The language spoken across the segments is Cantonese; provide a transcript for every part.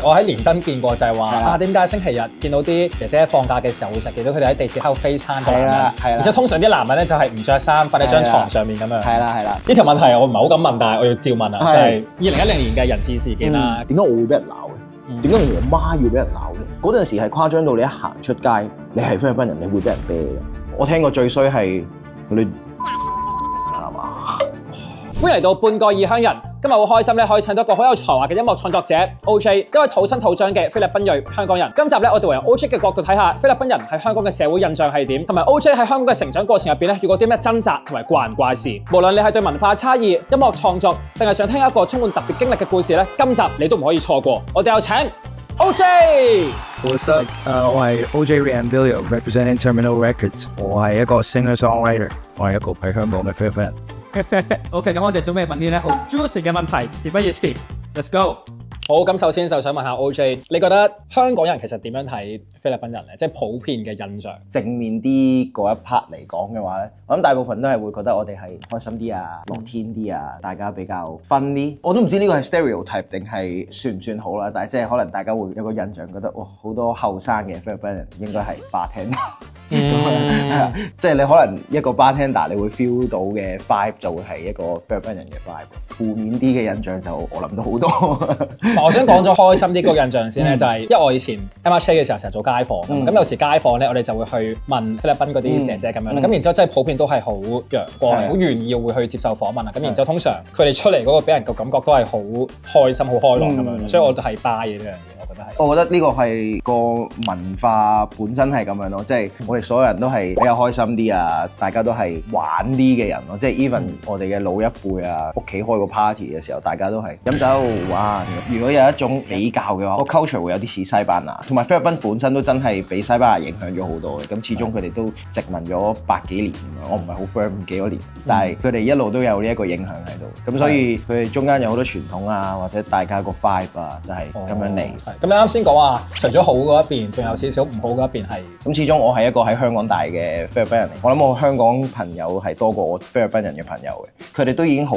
我喺連登見過就係話點解星期日見到啲姐姐放假嘅時候會成日見到佢哋喺地鐵喺度飛餐嘅男人，而且通常啲男人咧就係唔着衫瞓喺張床上面咁樣。係啦。呢條問題我唔係好敢問，但係我要照問啊，就係2010年嘅人質事件啦。點解我會俾人鬧嘅？點解我媽要俾人鬧咧？嗰陣時係誇張到你一行出街，你係菲律賓人，你會俾人啤嘅。我聽過最衰係你係嘛？歡迎嚟到半個異鄉人，今日好開心咧，可以請到一個好有才華嘅音樂創作者 OJ， 一位土生土長嘅菲律賓裔香港人。今集咧，我哋會由 OJ 嘅角度睇下菲律賓人喺香港嘅社會印象係點，同埋 OJ 喺香港嘅成長過程入邊咧遇過啲咩掙扎同埋怪人怪事。無論你係對文化差異、音樂創作，定係想聽一個充滿特別經歷嘅故事咧，今集你都唔可以錯過。我哋有請 OJ。What's up？我係 OJ Riambilio representing Terminal Records。我係一個 singer-songwriter， 我係一個喺香港嘅菲律賓人。OK， 咁我哋準備問啲咧好 juicy 嘅問題，事不宜遲 ，Let's go。好，咁首先就想問下 OJ， 你覺得香港人其實點樣睇菲律賓人咧？即係普遍嘅印象。正面啲嗰一 part 嚟講嘅話咧，我諗大部分都係會覺得我哋係開心啲啊、樂天啲啊，大家比較 fun 啲。我都唔知呢個係 stereotype 定係算唔算好啦，但係即係可能大家會有個印象覺得，哇，好多後生嘅菲律賓人應該係 bartender。即係你可能一個 bartender 你會 feel 到嘅 vibe 就會係一個菲律賓人嘅 vibe。負面啲嘅印象就我諗到好多。我想講咗開心啲嗰個印象先咧，就係因為我以前 MRC 嘅時候成日做街訪，咁有時街訪咧，我哋就會去問菲律賓嗰啲姐姐咁樣啦，咁然之後真係普遍都係好陽光，好願意會去接受訪問啊，咁然之後通常佢哋出嚟嗰個俾人個感覺都係好開心、好開朗咁樣，所以我都係 buy 嘅呢樣嘢，我覺得係。我覺得呢個係個文化本身係咁樣咯，即係我哋所有人都係比較開心啲啊，大家都係玩啲嘅人咯，即係 even 我哋嘅老一輩啊，屋企開個 party 嘅時候，大家都係飲酒玩。如果有一種比較嘅話，個 culture 會有啲似西班牙，同埋菲律賓本身都真係俾西班牙影響咗好多嘅。咁始終佢哋都殖民咗百幾年，我唔係好 firm 幾多年，但係佢哋一路都有呢一個影響喺度。咁所以佢哋中間有好多傳統啊，或者大家個 vibe 啊，就係咁樣嚟。咁你啱先講話，除咗好嗰一邊，仲有少少唔好嗰一邊係。咁始終我係一個喺香港大嘅菲律賓人嚟，我諗我香港朋友係多過我菲律賓人嘅朋友嘅。佢哋都已經好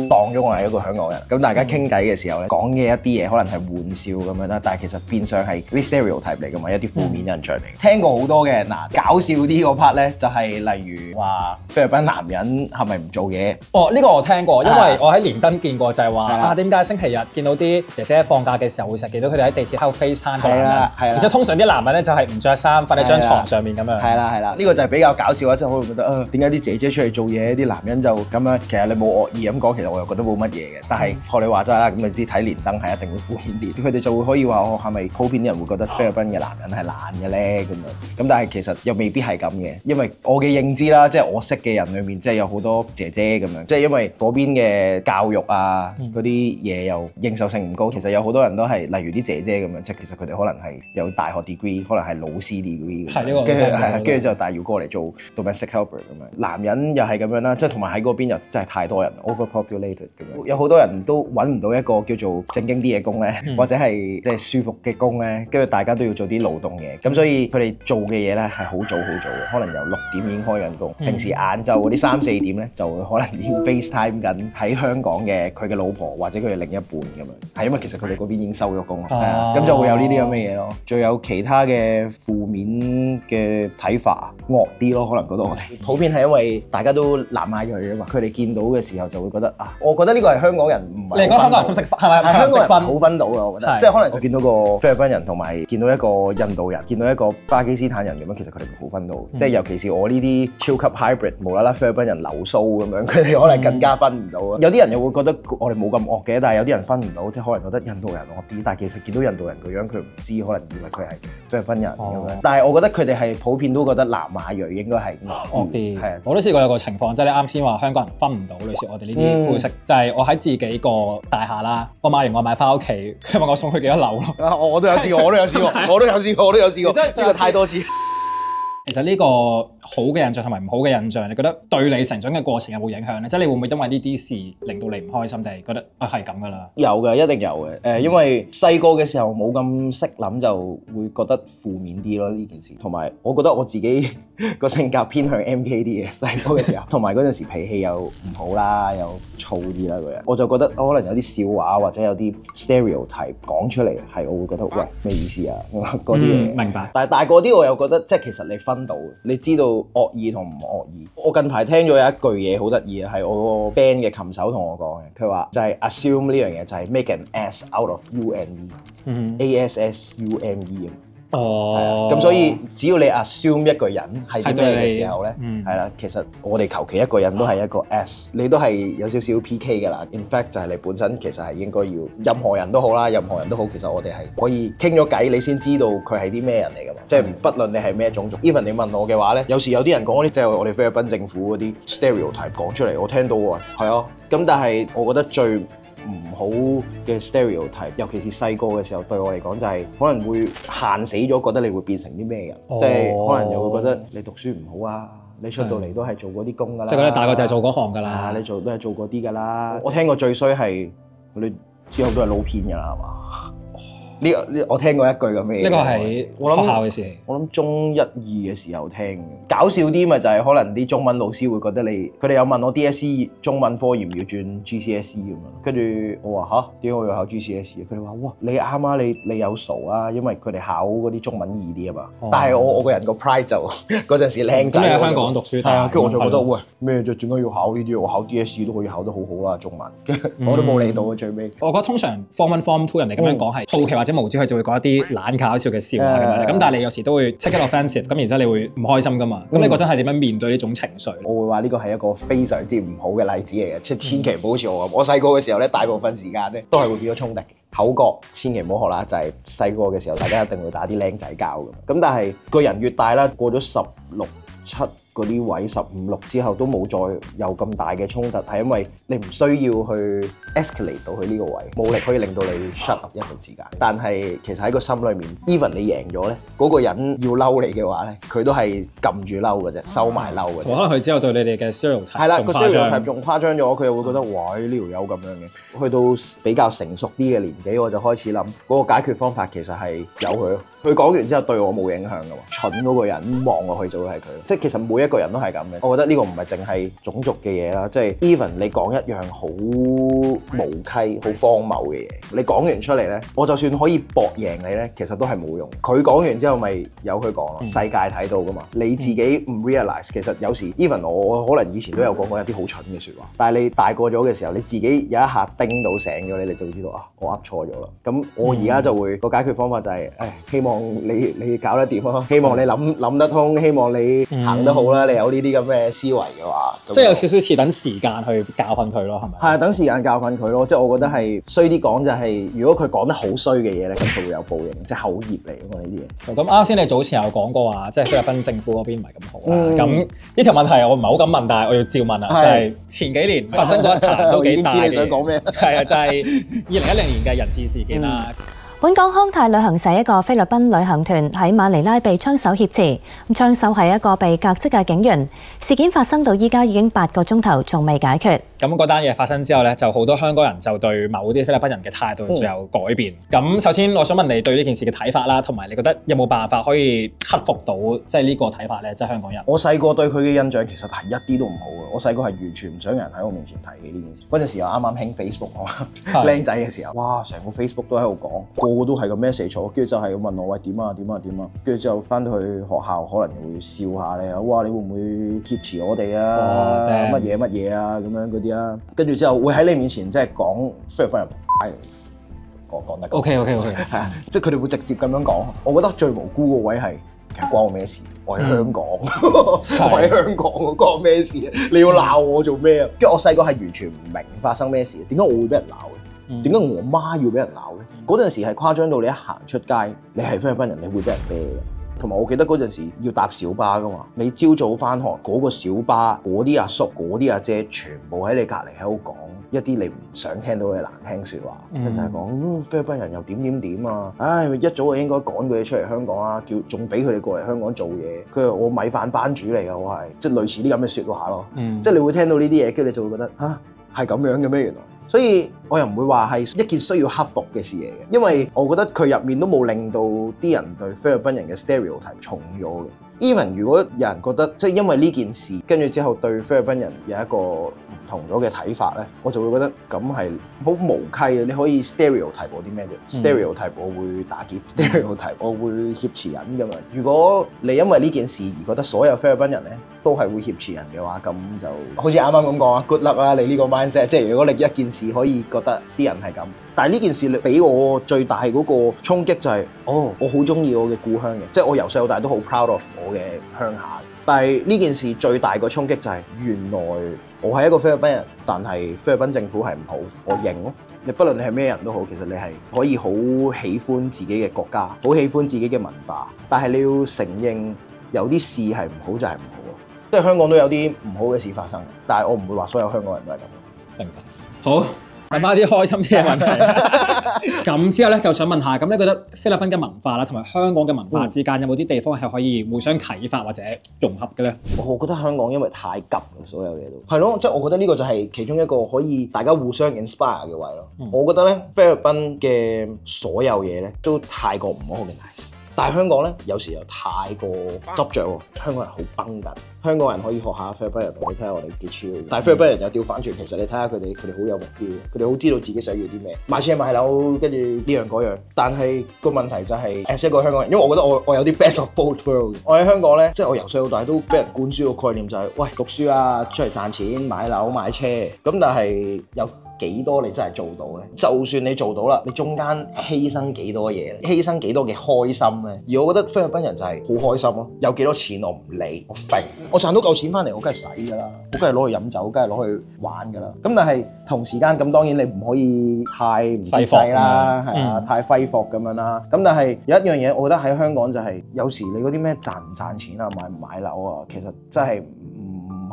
當咗我係一個香港人。咁大家傾偈嘅時候咧，講嘅一啲嘢可能係玩笑咁樣啦，但係其實變相係啲 stereotype 嚟㗎嘛，一啲負面印象嚟。聽過好多嘅，搞笑啲嗰 part 咧，就係例如話菲律賓男人係咪唔做嘢？哦，呢個我聽過，因為我喺連登見過就係話點解星期日見到啲姐姐放假嘅時候會成日見到佢哋喺地鐵喺度飛餐嘅男人，而且通常啲男人咧就係唔着衫瞓喺張床上面咁樣。係啦，呢個就係比較搞笑啊！即係可能覺得點解啲姐姐出嚟做嘢，啲男人就咁樣？其實你冇惡意咁講，其實我又覺得冇乜嘢嘅。但係學你話齋啦，咁你知睇連登係一定會負面啲，佢哋就會可以話我係咪普遍啲人會覺得菲律賓嘅男人係懶嘅咧咁樣？咁但係其實又未必係咁嘅，因為我嘅認知啦，即係我識嘅人裏面，即係有好多姐姐咁樣，即係因為嗰邊嘅教育啊，嗰啲嘢又認受性唔高，其實有好多人都係例如啲姐姐咁樣，即係其實佢哋可能係有大學 degree， 可能係老師 degree 咁樣，跟住就但係要過嚟做 domestic helper 咁樣。男人又係咁樣啦，即係同埋喺嗰邊又真係太多人 overpopulated 咁樣，有好多人都揾唔到一個叫做正經啲嘅工咧，或者係即係舒服嘅工咧，跟住大家都要做啲勞動嘢，咁所以佢哋做嘅嘢咧係好早嘅，可能由6點已經開緊工，平時晏晝嗰啲3、4點咧就會可能已經 FaceTime 緊喺香港嘅佢嘅老婆或者佢嘅另一半咁樣，係因為其實佢哋嗰邊已經收咗工，咁就會有呢啲咁嘅嘢咯。仲有其他嘅負面嘅睇法，惡啲咯，可能覺得我哋普遍係因為大家都南亞裔啊嘛，佢哋見到嘅時候就會覺得啊，我覺得呢個係香港人唔係。你講香港人識唔識分？係咪香港人好分到㗎？我覺得，即係可能我見到個菲律賓人同埋見到一個印度人，見到一個巴基斯坦人咁樣，其實佢哋好分到。即係尤其是我呢啲超級 hybrid， 無啦啦菲律賓人留鬚咁樣，佢哋可能更加分唔到。有啲人又會覺得我哋冇咁惡嘅，但係有啲人分唔到，即係可能覺得印度人惡啲，但係其實見到印度人個樣佢唔知，可能以為佢係菲律賓人咁樣。但係我覺得佢哋係普遍都覺得南亞裔應該係惡啲。係啊，我都試過有個情況，即係你啱先話香港人分唔到，類似我哋呢啲膚色，就係我喺自己個大廈啦，我買完外賣翻屋企，佢問我送去幾多樓咯。我都有試過，我都有試過，呢個太多次。其實呢個好嘅印象同埋唔好嘅印象，你覺得對你成長嘅過程有冇影響咧？即係你會唔會因為呢啲事令到你唔開心，定係覺得啊係咁噶啦？有嘅，一定有嘅。因為細個嘅時候冇咁識諗，就會覺得負面啲咯呢件事。同埋我覺得我自己個性格偏向 MK 啲嘅，細個嘅時候，同埋嗰陣時脾氣又唔好啦，又燥啲啦個人，我就覺得可能有啲笑話或者有啲 stereotype 講出嚟，係我會覺得喂咩意思啊嗰啲嘢。明白。但係大個啲我又覺得即係其實你分到，你知道惡意同唔惡意。我近排聽咗有一句嘢好得意啊，係我個 band 嘅琴手同我講嘅，佢話就係 assume 呢樣嘢就係 make an ass out of you and me，ASSUME。哦，咁所以只要你 assume 一個人係啲咩嘅時候咧，係啦，其實我哋求其一個人都係一個 S， 你都係有少少 PK 㗎啦。In fact 就係你本身其實係應該要任何人都好啦，任何人都好，其實我哋係可以傾咗偈，你先知道佢係啲咩人嚟㗎嘛。即係不論你係咩種族，even 你問我嘅話咧，有時有啲人講嗰啲即係我哋菲律賓政府嗰啲 stereotype 講出嚟，我聽到喎，係啊。咁但係我覺得最唔好嘅 stereotype，尤其是細個嘅時候，對我嚟講就係可能會限死咗，覺得你會變成啲咩人，即係可能又會覺得你讀書唔好啊，你出到嚟都係做嗰啲工㗎啦，即係覺得大個就係做嗰行㗎啦，你都係做嗰啲㗎啦。我聽過最衰係你之後都係撈偏㗎啦，係嘛？呢我聽過一句咁嘅嘢。呢個係學校嘅事。我諗中一二嘅時候聽，搞笑啲咪就係可能啲中文老師會覺得你，佢哋有問我 DSE 中文科要唔要轉 GCSE 咁樣，跟住我話吓，點解我要考 GCSE？ 佢哋話哇你啱啊，你有傻啊，因為佢哋考嗰啲中文易啲啊嘛。但係我個人個 pride 就嗰陣時靚仔。咁你喺香港讀書，係啊，跟住我就覺得喂咩啫，點解要考呢啲？我考 DSE 都可以考得好好啦，中文，我都冇理到啊最尾。我覺得通常 Form 1 Form 2人哋咁樣講係好奇或者無知，佢就會講一啲懶搞笑嘅笑話咁樣。咁但係你有時都會 take it offensive，咁然之後你會唔開心噶嘛？咁你嗰陣係點樣面對呢種情緒？我會話呢個係一個非常之唔好嘅例子嚟嘅，即係千祈唔好好似我咁。我細個嘅時候咧，大部分時間咧都係會變咗衝突嘅。口角千祈唔好學啦，就係細個嘅時候，大家一定會打啲僆仔交嘅。咁但係個人越大啦，過咗16、7嗰啲位15、6之後都冇再有咁大嘅衝突，係因為你唔需要去 escalate 到去呢個位，武力可以令到你 shut up 一陣時間。但係其實喺個心裏面 ，even 你贏咗咧，嗰個人要嬲你嘅話咧，佢都係撳住嬲嘅啫，收埋嬲嘅。可能佢之後對你哋嘅 stereotype 係啦，個 stereotype 仲誇張咗，佢又會覺得哇呢條友咁樣嘅。去到比較成熟啲嘅年紀，我就開始諗嗰個解決方法其實係由佢咯。佢講完之後對我冇影響㗎喎，蠢嗰個人望落去就會係佢。即係其實每一個人都係咁嘅。我覺得呢個唔係淨係種族嘅嘢啦，即係 even 你講一樣好無稽、好荒謬嘅嘢，你講完出嚟咧，我就算可以搏贏你咧，其實都係冇用。佢講完之後咪由佢講咯，世界睇到㗎嘛。你自己唔 realize，其實有時 even 我可能以前都有講過一啲好蠢嘅説話，但係你大個咗嘅時候，你自己有一下叮到醒咗你就會知道啊，我噏錯咗啦。咁我而家就會個解決方法就係，希望你搞得掂咯，希望你諗得通，希望你行得好啦。你有呢啲咁嘅思維嘅話，即係有少少似等時間去教訓佢咯，係咪？係啊，等時間教訓佢咯。即係我覺得係衰啲講就係，如果佢講得好衰嘅嘢咧，咁佢會有報應，即係口業嚟㗎嘛呢啲嘢。咁啱先你早前有講過話，即係菲律賓政府嗰邊唔係咁好啦。咁呢條問題我唔係好敢問，但係我要照問啊。就係前幾年發生過一壇都幾大嘅。我已經知你想講咩？係啊，就係2010年嘅人質事件啦。本港康泰旅行社一個菲律賓旅行團喺馬尼拉被槍手挾持，槍手係一個被革職嘅警員。事件發生到依家已經8個鐘頭，仲未解決。咁嗰單嘢發生之後咧，就好多香港人就對某啲菲律賓人嘅態度就有改變。咁首先我想問你對呢件事嘅睇法啦，同埋你覺得有冇辦法可以克服到即係呢個睇法咧？即係香港人。我細個對佢嘅印象其實係一啲都唔好嘅。我細個係完全唔想人喺我面前提起呢件事。嗰陣時又啱啱興 Facebook 啊嘛，僆仔嘅時候，哇！成個 Facebook 都喺度講，個個都係個 message 我，跟住就係問我喂點啊，跟住之後翻到去學校可能會笑下你啊，哇！你會唔會挾持我哋啊？乜嘢啊咁樣嗰啲啦，跟住之後會喺你面前即係講菲律賓人講得 OK 係啊，即係佢哋會直接咁樣講。我覺得最無辜個位係其實關我咩事？我喺香港，我喺香港，關我咩事啊？你要鬧我做咩啊？跟住我細個係完全唔明發生咩事，點解我會俾人鬧嘅？點解我媽要俾人鬧咧？嗰陣時係誇張到你一行出街，你係菲律賓人，你會俾人啤嘅。同埋我記得嗰陣時要搭小巴噶嘛，你朝早返學嗰個小巴嗰啲阿叔嗰啲阿姐全部喺你隔離喺度講一啲你唔想聽到嘅難聽説話，就係講菲律賓人又點啊，唉一早就應該趕佢哋出嚟香港啊，仲俾佢哋過嚟香港做嘢，佢話我米飯班主嚟㗎，我係即係類似啲咁嘅説話咯，即係你會聽到呢啲嘢，跟住你就會覺得嚇係咁樣嘅咩原來？所以我又唔會話係一件需要克服嘅事嚟嘅，因為我覺得佢入面都冇令到啲人對菲律賓人嘅 stereotype 重咗嘅。Even 如果有人覺得即係因為呢件事，跟住之後對菲律賓人有一個唔同咗嘅睇法咧，我就會覺得咁係好無稽嘅。你可以 stereotype 我啲咩啫？stereotype 我會打劫，stereotype 我會挾持人咁樣。如果你因為呢件事而覺得所有菲律賓人咧都係會挾持人嘅話，咁就好似啱啱咁講啊 ，good luck 啦！你呢個 mindset， 即係如果你一件事可以覺得啲人係咁。但係呢件事你俾我最大嗰個衝擊就係，我好中意我嘅故鄉嘅，即係我由細到大都好 proud of 我嘅鄉下。但係呢件事最大個衝擊就係，原來我係一個菲律賓人，但係菲律賓政府係唔好，我認咯。你不論你係咩人都好，其實你係可以好喜歡自己嘅國家，好喜歡自己嘅文化，但係你要承認有啲事係唔好就係唔好咯。即係香港都有啲唔好嘅事發生，但係我唔會話所有香港人都係咁。明白。好。問翻啲開心啲嘅問題，咁之後咧就想問下，咁你覺得菲律賓嘅文化啦，同埋香港嘅文化之間有冇啲地方係可以互相啟發或者融合嘅咧？我覺得香港因為太急啦，所有嘢都係咯，即係我覺得呢個就係其中一個可以大家互相 inspire 嘅位咯。我覺得咧菲律賓嘅所有嘢咧都太過唔 organize。但係香港咧，有時又太過執着喎。香港人好繃緊，香港人可以學下菲律賓人，你睇下我哋幾超。但係菲律賓人又調反轉，其實你睇下佢哋好有目標，佢哋好知道自己想要啲咩，買車買樓，跟住呢樣嗰樣。但係個問題就係，as一個香港人，因為我覺得我有啲 best of both worlds。我喺香港咧，即係我由細到大都俾人灌輸個概念就係，喂，讀書啊，出嚟賺錢，買樓買車。咁但係有幾多你真係做到咧？就算你做到啦，你中間犧牲幾多嘢，犧牲幾多嘅開心咧？而我覺得菲律賓人就係好開心咯，有幾多錢我唔理，我揈，我賺到夠錢翻嚟，我梗係使㗎啦，我梗係攞去飲酒，梗係攞去玩㗎啦。咁但係同時間咁當然你唔可以太唔節制啦，係啊，太揮霍咁樣啦。咁但係有一樣嘢，我覺得喺香港就係有時你嗰啲咩賺唔賺錢啊，買唔買樓啊，其實真係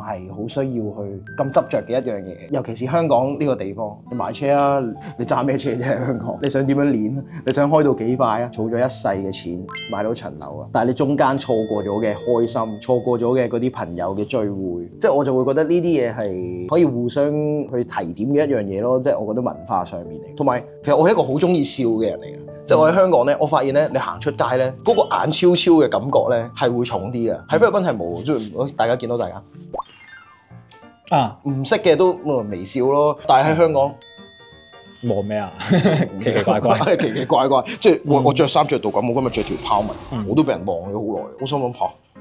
係好需要去咁執着嘅一樣嘢，尤其是香港呢個地方，你買車啊，你揸咩車啫？喺香港，你想點樣練？你想開到幾快啊？儲咗一世嘅錢買到層樓啊！但係你中間錯過咗嘅開心，錯過咗嘅嗰啲朋友嘅聚會，即係我就會覺得呢啲嘢係可以互相去提點嘅一樣嘢咯。即係我覺得文化上面嚟，同埋其實我係一個好中意笑嘅人嚟嘅。即係我喺香港咧，我發現咧，你行出街咧，嗰個眼超超嘅感覺咧係會重啲嘅。喺菲律賓係冇，即係大家見到大家啊，唔識嘅都微笑咯。但係喺香港望咩啊？奇奇怪怪，奇奇怪怪。即係我著衫著到咁，我今日著條豹紋，我都俾人望咗好耐。我心諗嚇，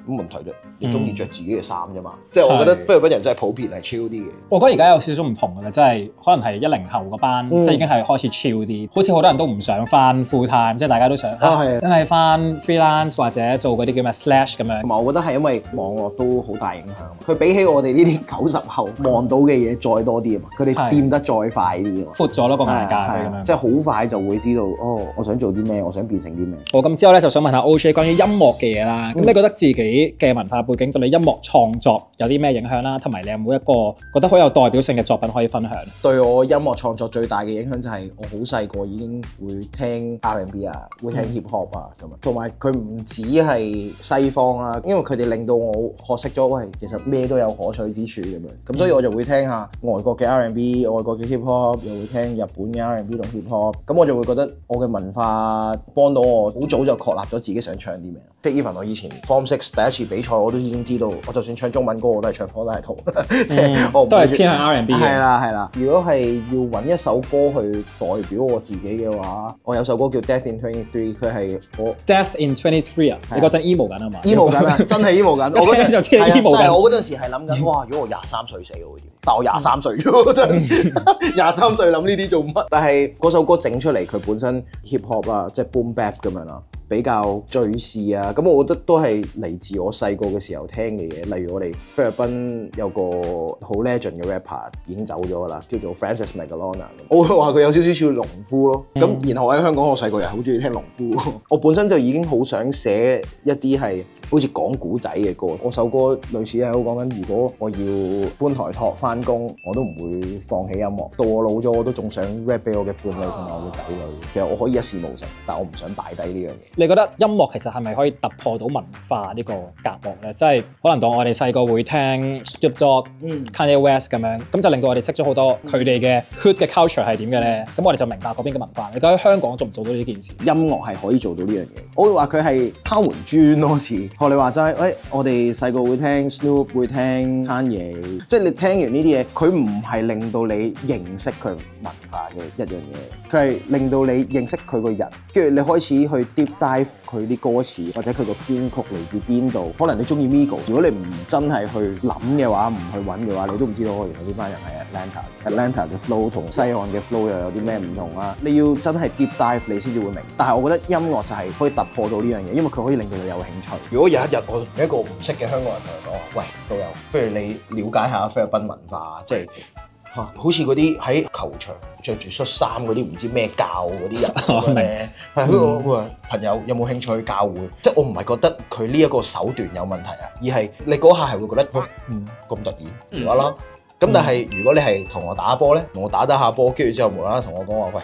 咁問題啫？你中意着自己嘅衫啫嘛。即係我覺得菲律賓人真係普遍係 chill 啲嘅。我覺得而家有少少唔同㗎啦，即係可能係10後嗰班，即係已經係開始 chill 啲。好似好多人都唔想翻 full time，即係大家都想真係翻 freelance 或者做嗰啲叫咩 slash 咁樣。同埋我覺得係因為網絡都好大影響，佢比起我哋呢啲90後望到嘅嘢再多啲啊嘛，佢哋掂得再快啲啊嘛，闊咗咯個眼界咁樣，即係好快就會知道哦，我想做啲咩，我想變成啲咩。好，咁之後咧就想問下 OJ 關於音樂嘅嘢啦。咁你覺得自己嘅文化背景對你音樂創作有啲咩影響啦？同埋你有冇一個覺得好有代表性嘅作品可以分享？對我音樂創作最大嘅影響就係我好細個已經會聽 R&B 啊，會聽 hip hop 啊咁樣。同埋佢唔止係西方啊，因為佢哋令到我學識咗，喂，其實咩都有可取之處咁樣。咁所以我就會聽下外國嘅 R&B、外國嘅 hip hop，又會聽日本嘅 R&B 同 hip hop。咁我就會覺得我嘅文化幫到我，好早就確立咗自己想唱啲咩。即係 even 我以前 Form 6第一次比賽，我都已經知道，我就算唱中文歌，我都係唱方大同，即係我都係偏向 R&B 嘅。係啦。如果係要揾一首歌去代表我自己嘅話，我有首歌叫 Death in 23，佢係我 Death in 23啊！你嗰陣 emo 緊啊嘛 ？emo 緊啊，真係 emo 緊。我嗰陣就知 emo 緊。我嗰陣時係諗緊，哇！如果我23歲死我會點？但我23歲啫，真係23歲諗呢啲做乜？但係嗰首歌整出嚟，佢本身 hip hop 啦，即係 boom bap 咁樣啦。比較敘事啊，咁我覺得都係嚟自我細個嘅時候聽嘅嘢。例如我哋菲律賓有個好 legend 嘅 rapper 已經走咗啦，叫做 Francis Magalona。我會話佢有少少似農夫咯。咁然後我喺香港，我細個又好中意聽農夫。我本身就已經好想寫一啲係好似講古仔嘅歌。我首歌類似係好講緊，如果我要搬台托翻工，我都唔會放棄音樂。到我老咗，我都仲想 rap 俾我嘅伴侶同埋我嘅仔女。其實我可以一事無成，但我唔想擺低呢樣嘢。你覺得音樂其實係咪可以突破到文化呢個隔膜咧？即係可能當我哋細個會聽 Snoop Dogg、Kanye West 咁樣，咁就令到我哋識咗好多佢哋嘅 hood 嘅 culture 係點嘅咧。咁我哋就明白嗰邊嘅文化。你覺得香港做唔做到呢件事？音樂係可以做到呢樣嘢。我會話佢係敲門磚咯，似學你話齋。喂，我哋細個會聽 Snoop， 會聽 Kanye， 即係你聽完呢啲嘢，佢唔係令到你認識佢文化嘅一樣嘢，佢係令到你認識佢個人，跟住你開始去 deep dive 佢啲歌詞或者佢個編曲嚟自邊度。可能你中意 Migos， 如果你唔真係去諗嘅話，唔去揾嘅話，你都唔知道原來呢班人係 Atlanta 嘅 flow 同西岸嘅 flow 又有啲咩唔同啊！你要真係 deep dive 你先至會明。但係我覺得音樂就係可以突破到呢樣嘢，因為佢可以令到你有興趣。如果有一日我同一個唔識嘅香港人同佢講話，喂，導遊，不如你了解下菲律賓文化，即係好似嗰啲喺球場着住恤衫嗰啲唔知咩教嗰啲人咧，係佢話朋友有冇興趣去教會？即係我唔係覺得佢呢一個手段有問題啊，而係你嗰下係會覺得咁突然無啦啦。咁但係如果你係同我打波咧，同我打下波，跟住之後無啦啦同我講話，喂，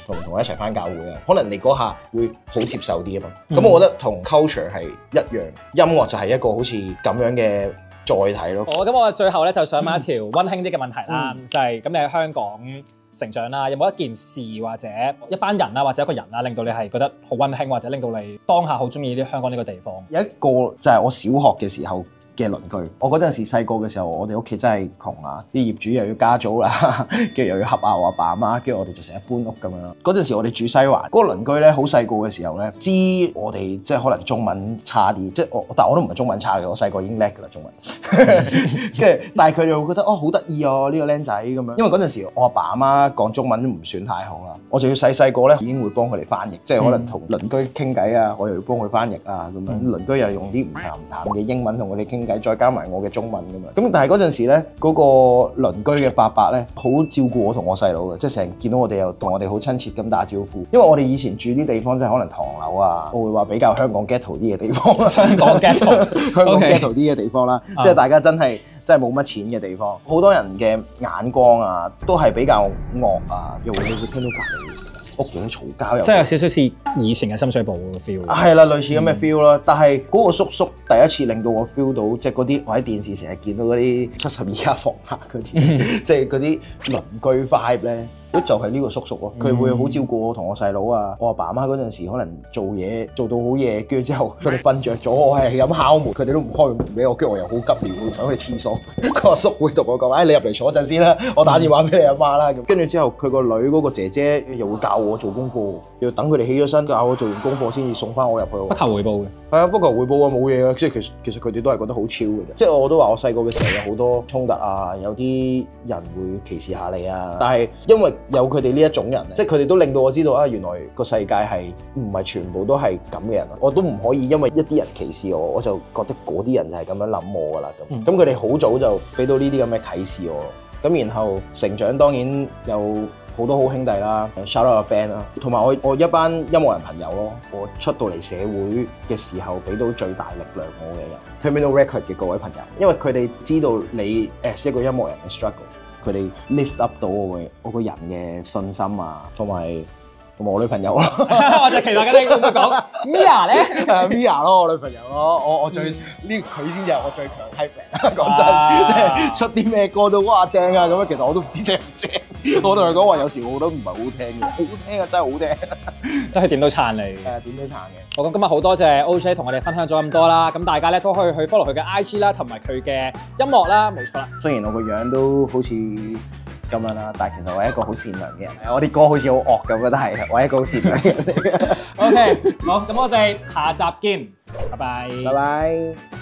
同唔同我一齊返教會啊？可能你嗰下會好接受啲啊嘛。咁我覺得同 culture 係一樣，音樂就係一個好似咁樣嘅載體咯。咁我最後咧就想問一條溫馨啲嘅問題啦，就係咁你喺香港成長啦，有冇一件事或者一班人啊，或者一個人啊，令到你係覺得好溫馨，或者令到你當下好中意啲香港呢個地方？有一個就係我小學嘅時候嘅鄰居。我嗰陣時細個嘅時候，我哋屋企真係窮啊，啲業主又要加租啦，跟住又要合我阿爸阿媽，跟住我哋就成日搬屋咁樣。嗰陣時我哋住西環，嗰個鄰居咧好細個嘅時候咧，知我哋即係可能中文差啲，即係但我都唔係中文差嘅，我細個已經叻㗎啦中文。跟住，但係佢就會覺得好得意啊呢個僆仔咁樣，因為嗰陣時我阿爸阿媽講中文都唔算太好啦，我仲要細個咧已經會幫佢哋翻譯，即係可能同鄰居傾偈啊，我又要幫佢翻譯啊咁樣。鄰居又用啲唔鹹唔淡嘅英文同我哋傾偈，再加埋我嘅中文咁樣。咁但係嗰陣時咧，嗰個鄰居嘅伯伯咧，好照顧我同我細佬嘅，即係成日見到我哋又同我哋好親切咁打招呼。因為我哋以前住啲地方即係可能唐樓啊，我會話比較香港 ghetto 啲嘅地方，香港 ghetto 啲嘅地方啦，即係大家真係冇乜錢嘅地方，好多人嘅眼光啊都係比較惡啊，又會聽到隔離屋企嘈交，即係有少少似以前嘅深水埗嘅 feel。係啦，類似咁嘅 feel 啦。但係嗰個叔叔第一次令到我 feel 到，即係嗰啲我喺電視成日見到嗰啲72家房客嗰啲，即係嗰啲鄰居 vibe 咧。就係呢個叔叔咯，佢會好照顧我同我細佬啊。我阿爸阿媽嗰陣時可能做嘢做到好夜，跟住之後佢哋瞓着咗，我係咁敲門，佢哋都唔開門俾我，跟住我又好急尿走去廁所。個阿叔會同我講：你入嚟坐陣先啦，我打電話俾你阿媽啦。咁跟住之後，佢個女嗰個姐姐又會教我做功課，要等佢哋起咗身教我做完功課先至送翻我入去。不求回報嘅。係啊，不求回報啊，冇嘢啊。即係其實佢哋都係覺得好 chill 嘅啫。即係我都話我細個嘅時候有好多衝突啊，有啲人會歧視下你啊。但係因為有佢哋呢一種人，即係佢哋都令到我知道啊，原來個世界係唔係全部都係咁嘅人。我都唔可以因為一啲人歧視我，我就覺得嗰啲人就係咁樣諗我㗎啦。咁佢哋好早就俾到呢啲咁嘅啟示我。咁然後成長當然有好多好兄弟啦 ，shout out a band 啦，同埋我一班音樂人朋友咯。我出到嚟社會嘅時候，俾到最大力量我嘅人 Terminal Record 嘅各位朋友，因為佢哋知道你 as 一個音樂人嘅 struggle， 佢哋 lift up 到我個人嘅信心啊，同埋我女朋友咯。我就期待緊你會唔會講 Mia 咧？Mia 咯，我女朋友咯，我最呢佢先至係我最強 hype man。講真，即係出啲咩歌都哇正啊咁樣，其實我都唔知正唔正。我同佢講話，有時我覺得唔係好聽嘅，好聽啊，真係好聽，真係點都撐你。點都撐嘅。好，咁今日好多謝 OJ 同我哋分享咗咁多啦，咁大家咧都可以去 follow 佢嘅 IG 啦，同埋佢嘅音樂啦，冇錯啦。雖然我個樣都好似咁樣啦，但係其實我係一個好善良嘅人。我啲歌好似好惡咁，但係我係一個好善良嘅人嚟嘅。OK，好，咁我哋下集見，拜拜。拜拜。